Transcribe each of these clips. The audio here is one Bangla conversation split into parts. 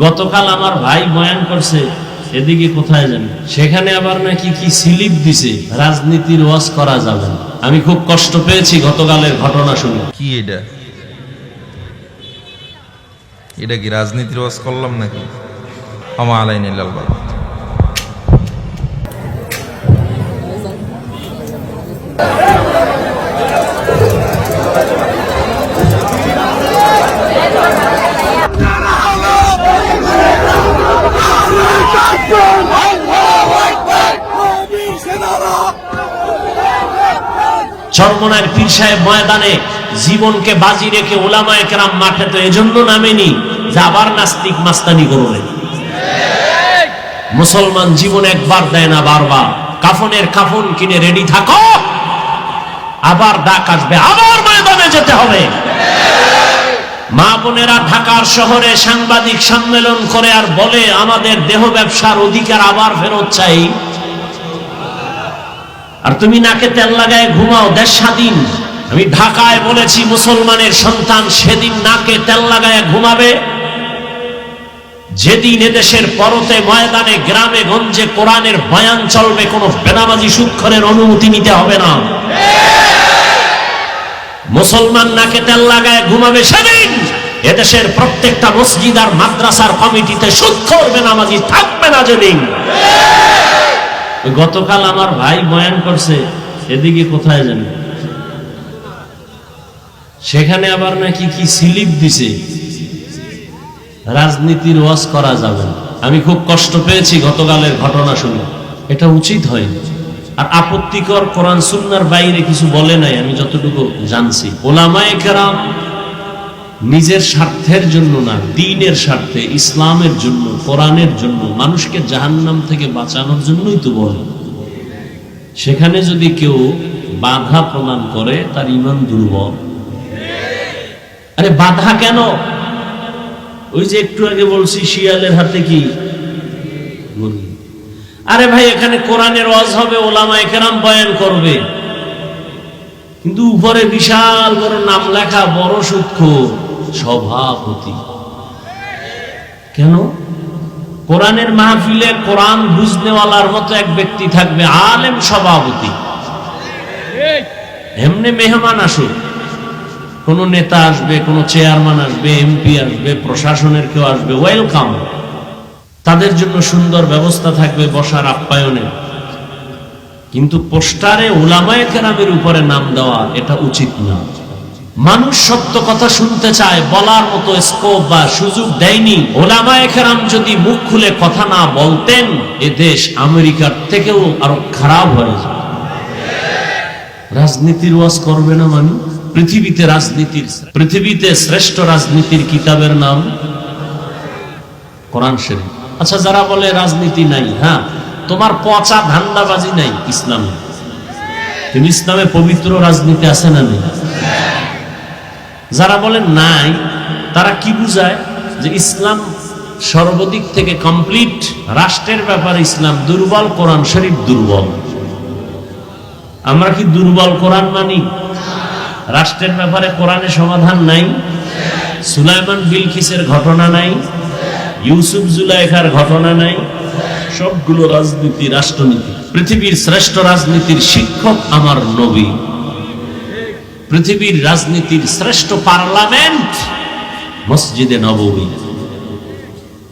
গতকাল আমার ভাই বয়ান করছে, এদিকে কোথায় জানি, সেখানে আবার নাকি কি স্লিপ দিছে, রাজনীতির ওয়াজ করা যাবে না। আমি খুব কষ্ট পেয়েছি গতকালের ঘটনা শুনে। কি এটা কি রাজনীতির ওয়াজ করলাম নাকি? আমা আলাইনিল আলবাব। চরমনার পীর সাহেব ময়দানে জীবনকে বাজি রেখে উলামায়ে কেরাম মাঠে তো এজন্য নামেনি যে আবার নাস্তিক মাস্তানি করবে। মুসলমান জীবন একবার দেয় না, বারবার। কাফনের কাফন কিনে রেডি থাকো, আবার ডাক আসবে, আবার ময়দানে যেতে হবে। মা বোনেরা ঢাকার শহরে সাংবাদিক সম্মেলন করে আর বলে আমাদের দেহ ব্যবসার অধিকার আবার ফেরত চাই। আর তুমি নাকে তেল লাগায় ঘুমাও, দেশ স্বাধীন। আমি ঢাকায় বলেছি মুসলমানের সন্তান সেদিন নাকে তেল লাগায় ঘুমাবে যেদিন এদেশের পরতে ময়দানে গ্রামে গঞ্জে কোরআনের বয়ান চলবে, কোনো বেনামাজি সুৎখরের অনুমতি নিতে হবে না। মুসলমান নাকে তেল লাগায় ঘুমাবে সেদিন এদেশের প্রত্যেকটা মসজিদ আর মাদ্রাসার কমিটিতে সুৎখর বেনামাজি থাকবে না যেদিন। গতকাল আমার ভাই বয়ান করছে, এদিকে কোথায় জানি, সেখানে আবার নাকি কি স্লিপ দিছে, রাজনীতির ওয়াজ করা যাবে না। আমি খুব কষ্ট পেয়েছি গতকালের ঘটনা শুনে। এটা উচিত হয়নি। আর আপত্তিকর, কোরআন সুন্নাহর বাইরে কিছু বলে নাই আমি যতটুকু জানছি। উলামায়ে কেরাম নিজের স্বার্থের জন্য না, দ্বীনের স্বার্থে, ইসলামের জন্য, কোরআনের জন্য, মানুষকে জাহান্নাম থেকে বাঁচানোর জন্যই তো বলে। সেখানে যদি কেউ বাধা প্রদান করে তার ঈমান দুর্বল। আরে বাধা কেন? ওই যে একটু আগে বলছি শিয়ালের হাতে কি মুরগি। আরে ভাই, এখানে কোরআনের ওয়াজ হবে, উলামায়ে কেরাম বয়ান করবে, কিন্তু উপরে বিশাল বড় নাম লেখা বড় সুৎখোর সভাপতি। কেন? কোরআনের মাহফিলে কোরআন বুঝনেওয়ালার মতো এক ব্যক্তি থাকবে, আলেম সভাপতি। এমনি মেহমান আসুক, কোন নেতা আসবে, কোন চেয়ারম্যান আসবে, এমপি আসবে, প্রশাসনের কেউ আসবে, ওয়েলকাম। তাদের জন্য সুন্দর ব্যবস্থা থাকবে বসার, আপ্যায়নের। কিন্তু পোস্টারে উলামায়ে কেরামের উপরে নাম দেওয়া এটা উচিত না। মানুষ সত্য কথা শুনতে চায়, বলার মতো স্কোপ বা সুযোগ দেয়নি। উলামায়ে কেরাম যদি মুখ খুলে কথা না বলতেন, এ দেশ আমেরিকার থেকেও আরো খারাপ হয়ে যায়। রাজনীতির ওয়াজ করবে না মানে? পৃথিবীতে শ্রেষ্ঠ রাজনীতির কিতাবের নাম কোরআন শরীফ। আচ্ছা, যারা বলে রাজনীতি নাই, হ্যাঁ, তোমার পচা ধান্দাবাজি নাই ইসলামে। কিন্তু ইসলামে পবিত্র রাজনীতি আছে না নেই? যারা বলেন নাই, তারা কি বুঝায়? যে ইসলাম সর্বদিক থেকে কমপ্লিট, রাষ্ট্রের ব্যাপারে ইসলাম দুর্বল, কোরআন শরীফ দুর্বল। আমরা কি দুর্বল কোরআন মানি? রাষ্ট্রের ব্যাপারে কোরআনে সমাধান নাই? সুলাইমান বিলকিসের ঘটনা নাই? ইউসুফ জুলাইখার ঘটনা নাই? সবগুলো রাজনীতি, রাষ্ট্রনীতি। পৃথিবীর শ্রেষ্ঠ রাজনীতির শিক্ষক আমার নবী। পৃথিবীর রাজনীতির শ্রেষ্ঠ পার্লামেন্ট মসজিদে নববী।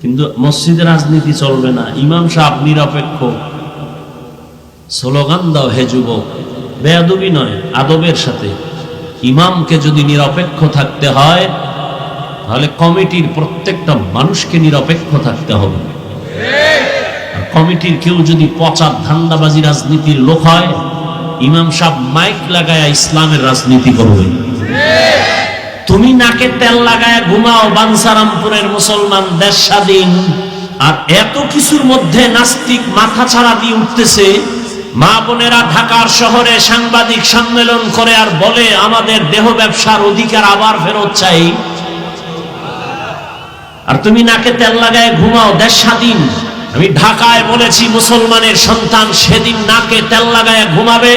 কিন্তু মসজিদে রাজনীতি চলবে না। ইমাম সাহেব নিরপেক্ষ, স্লোগান দাও হে যুবক, বেয়াদবি নয়, আদবের সাথে। ইমামকে যদি নিরপেক্ষ থাকতে হয়, তাহলে কমিটির প্রত্যেকটা মানুষকে নিরপেক্ষ থাকতে হবে। কমিটির কেউ যদি পচা ধান্দাবাজি রাজনীতির লোক হয়, ইমাম সাহেব মাইক লাগায় ইসলামের রাজনীতি করবে। তুমি নাকে তেল লাগায় ঘুমাও, বাঞ্ছারামপুরের মুসলমান, দেশ স্বাধীন। আর এত কিছুর মধ্যে নাস্তিক মাথা ছাড়া দিয়ে উঠতেছে। মা বোনেরা ঢাকার শহরে সাংবাদিক সম্মেলন করে আর বলে আমাদের দেহ ব্যবসার অধিকার আবার ফেরত চাই। আর তুমি নাকে তেল লাগায় ঘুমাও, দেশ স্বাধীন। আমি ঢাকায় বলেছি মুসলমানের সন্তান সেদিন নাকে তেল লাগায় ঘুমাবে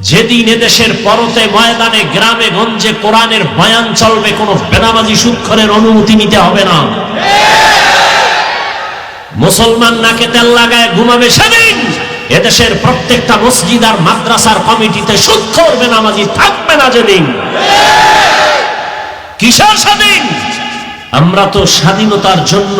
যেদিন এদেশের পরতে ময়দানে গ্রামে গঞ্জে কোরআনের বয়ান চলবে, কোন বেনামাজি সুদখোরের অনুমতি নিতে হবে না। মুসলমান নাকে তেল লাগায় ঘুমাবে সেদিন এদেশের প্রত্যেকটা মসজিদ আর মাদ্রাসার কমিটিতে সুদখোর বেনামাজি থাকবে না যেদিন। কিসের স্বাধীন? আমরা তো স্বাধীনতার জন্য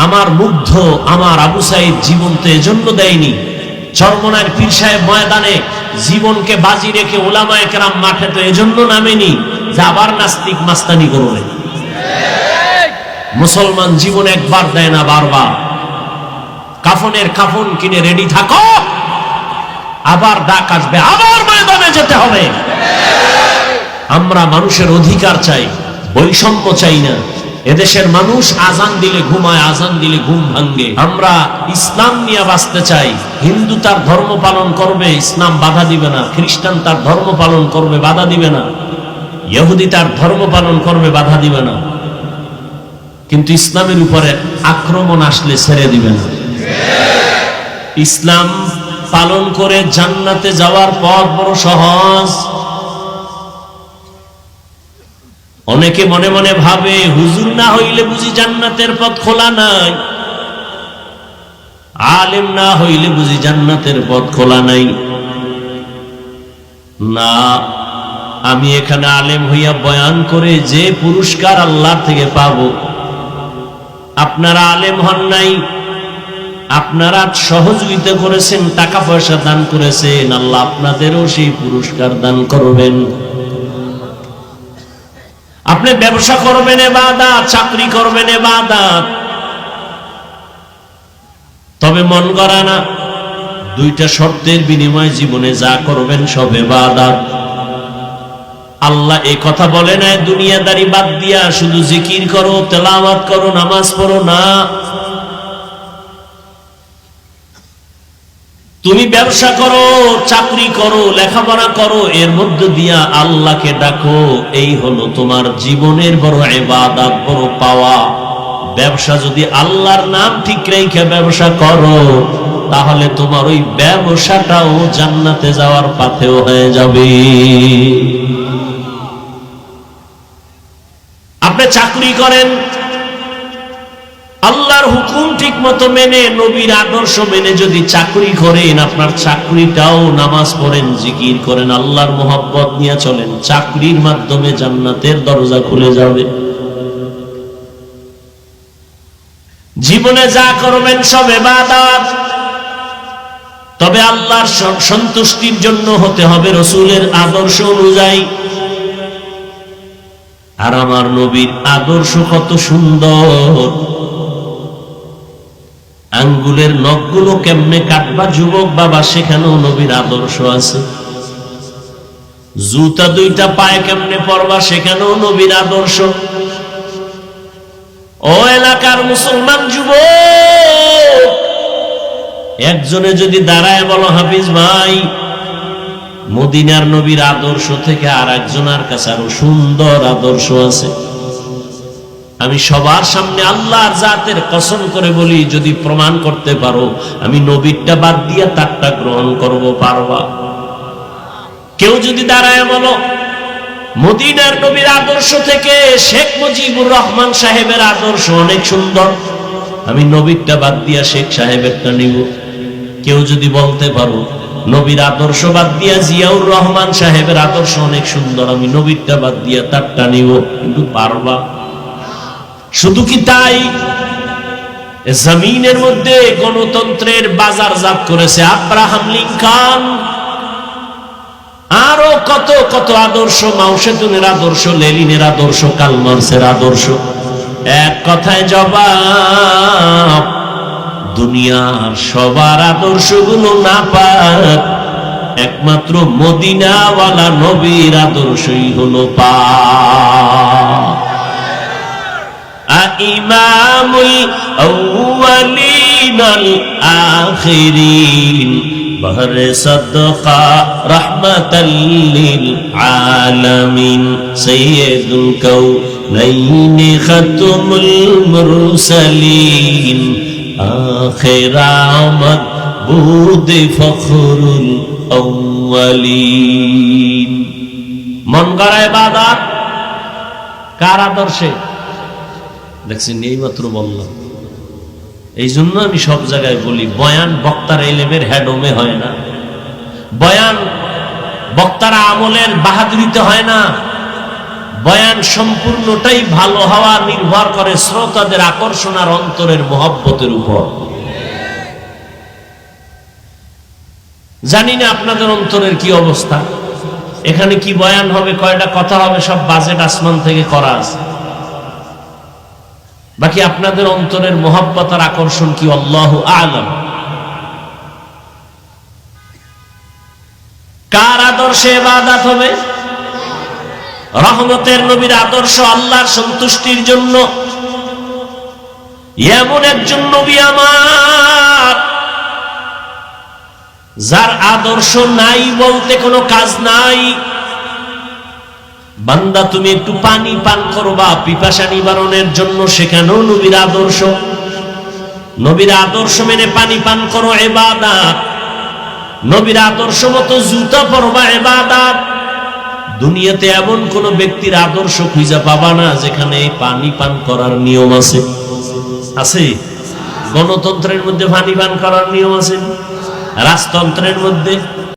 আমার মুগ্ধ আমার আবু সাইদ জীবন তো এজন্য দেয়নি। চরমনার পীর সাহেব ময়দানে জীবনকে বাজি রেখে উলামায়ে কেরাম মাঠে তো এজন্য নামেনি যে আবার নাস্তিক মাস্তানি করবে। মুসলমান জীবন একবার দেয় না, বারবার। কাফনের কাফন কিনে রেডি থাকো, আবার ডাক আসবে, আবার ময়দানে যেতে হবে। আমরা মানুষের অধিকার চাই, বৈষম্য চাই না। এদেশের মানুষ আজান দিলে ঘুমায়, আজান দিলে ঘুম ভাঙ্গে। আমরা ইসলাম নিয়ে বাঁচতে চাই। হিন্দু তার ধর্ম পালন করবে, ইসলাম বাধা দিবে না। খ্রিস্টান তার ধর্ম পালন করবে, বাধা দিবে না। ইহুদি তার ধর্ম পালন করবে, বাধা দিবে না। কিন্তু ইসলামের উপরে আক্রমণ আসলে ছেড়ে দিবে না। ইসলাম পালন করে জান্নাতে যাওয়ার পথ বড় সহজ। অনেকে মনে মনে ভাবে হুজুর না হইলে বুঝি জান্নাতের পথ খোলা নাই, আলেম না হইলে বুঝি জান্নাতের পথ খোলা নাই। না, আমি এখানে আলেম হইয়া বয়ান করে যে পুরস্কার আল্লাহর থেকে পাবো, আপনারা আলেম হন নাই, আপনারা সহযোগিতা করেছেন, টাকা পয়সা দান করেছেন, আল্লাহ আপনাদেরও সেই পুরস্কার দান করবেন। আপনি ব্যবসা করবেন ইবাদত, চাকরি করবেন ইবাদত, তবে মন গড়া না। দুইটা শর্তের বিনিময়ে জীবনে যা করবেন সব ইবাদত। আল্লাহ এই কথা বলে না দুনিয়াদারি বাদ দিয়া শুধু জিকির করো, তেলাওয়াত করো, নামাজ পড়ো না। তুমি ব্যবসা করো, চাকরি করো, লেখাপড়া করো, এর মধ্য দিয়া আল্লাহকে ডাকো। এই হলো তোমার জীবনের বড় ইবাদত, বড় পাওয়া। ব্যবসা যদি আল্লাহর নাম ঠিক রেখে ব্যবসা করো, তাহলে তোমার ওই ব্যবসাটাও জান্নাতে যাওয়ার পথেও হয়ে যাবে। আপনি চাকরি করেন, আল্লাহর হুকুম ঠিক মতো মেনে, নবীর আদর্শ মেনে যদি চাকরি করেন, আপনার চাকরিটাও নামাজ পড়েন, জিকির করেন, আল্লাহর মোহাব্বত নিয়ে চলেন, চাকরির মাধ্যমে জান্নাতের দরজা খুলে যাবে। জীবনে যা করবেন সব ইবাদত, তবে আল্লাহর সন্তুষ্টির জন্য হতে হবে রাসূলের আদর্শ অনুযায়ী। আর আমার নবীর আদর্শ কত সুন্দর। আঙ্গুলের নখগুলো কেমনে কাটবা যুবক বাবা, সেখানেও নবীর আদর্শ আছে। জুতা দুইটা পায়ে কেমনে পরবা, সেখানেও নবীর আদর্শ। ও এলাকার মুসলমান যুবক, একজনে যদি দাঁড়ায় বলো হাফিজ ভাই, মদিনার নবীর আদর্শ থেকে আর একজনের কাছে আরো সুন্দর আদর্শ আছে। আমি সবার সামনে আল্লাহর জাতের কসম করে বলি, যদি প্রমাণ করতে পারো আমি নবীরটা বাদ দিয়া তারটা গ্রহণ করব, পারবা? কেউ যদি দাঁড়ায় বলো মদিনার নবীর আদর্শ থেকে শেখ মুজিবুর রহমান সাহেবের আদর্শ অনেক সুন্দর, আমি নবীরটা বাদ দিয়া শেখ সাহেবেরটা নিব। কেউ যদি বলতে পারো নবীর আদর্শ বাদ দিয়া জিয়াউর রহমান সাহেবের আদর্শ অনেক সুন্দর, আমি নবীরটা বাদ দিয়া তারটা নিব, কিন্তু পারবা? শুধু কি তাই? জমিনের মধ্যে গণতন্ত্রের বাজারজাত করেছে আব্রাহাম লিঙ্কন, আরো কত কত আদর্শ, মাও সেতুনের আদর্শ, লেনিনের আদর্শ, কার্ল মার্ক্সের আদর্শ। এক কথায় জবাব, দুনিয়ার সবার আদর্শগুলো না পাক, একমাত্র মদিনাওয়ালা নবীর আদর্শই হলো পাক। ইমামুল আউয়ালিন আল আখিরিন, বহরে সাদকা রাহমাতাল লিল আলামিন, সাইয়্যিদুল কাউনাইন খাতুমুল মুরসালিন, আখির আমদ মাবুদ ফখরুল আউয়ালিন। মন গড়া ইবাদত কার আদর্শে? দেখছেন, এইমাত্র বললাম। এই জন্য আমি সব জায়গায় বলি, বয়ান বক্তার এলেমের হেডোমে হয় না, বয়ান বক্তার আমলের বাহাদুরিতে হয় না, বয়ান সম্পূর্ণটাই ভালো হওয়া নির্ভর করে শ্রোতাদের আকর্ষণ আর অন্তরের মহব্বতের উপর। জানি না আপনাদের অন্তরের কি অবস্থা, এখানে কি বয়ান হবে, কয়টা কথা হবে, সব বাজেট আসমান থেকে করা আছে। বাকি আপনাদের অন্তরের মহব্বত আর আকর্ষণ কি, আল্লাহু আ'লাম। কার আদর্শে ইবাদত হবে? রহমতের নবীর আদর্শ আল্লাহর সন্তুষ্টির জন্য। এমন একজন নবী আমার, যার আদর্শ নাই বলতে কোনো কাজ নাই। বান্দা তুমি একটু পানি পান করবা পিপাসা নিবারণের জন্য, সেখানেও নবীর আদর্শ। নবীর আদর্শ মেনে পানি পান করো, ইবাদত। নবীর আদর্শ মতো জুতা পরবা, ইবাদত। দুনিয়াতে এমন কোন ব্যক্তির আদর্শ খুঁজে পাবা না যেখানে পানি পান করার নিয়ম আছে। আছে? গণতন্ত্রের মধ্যে পানি পান করার নিয়ম আছে, রাজতন্ত্রের মধ্যে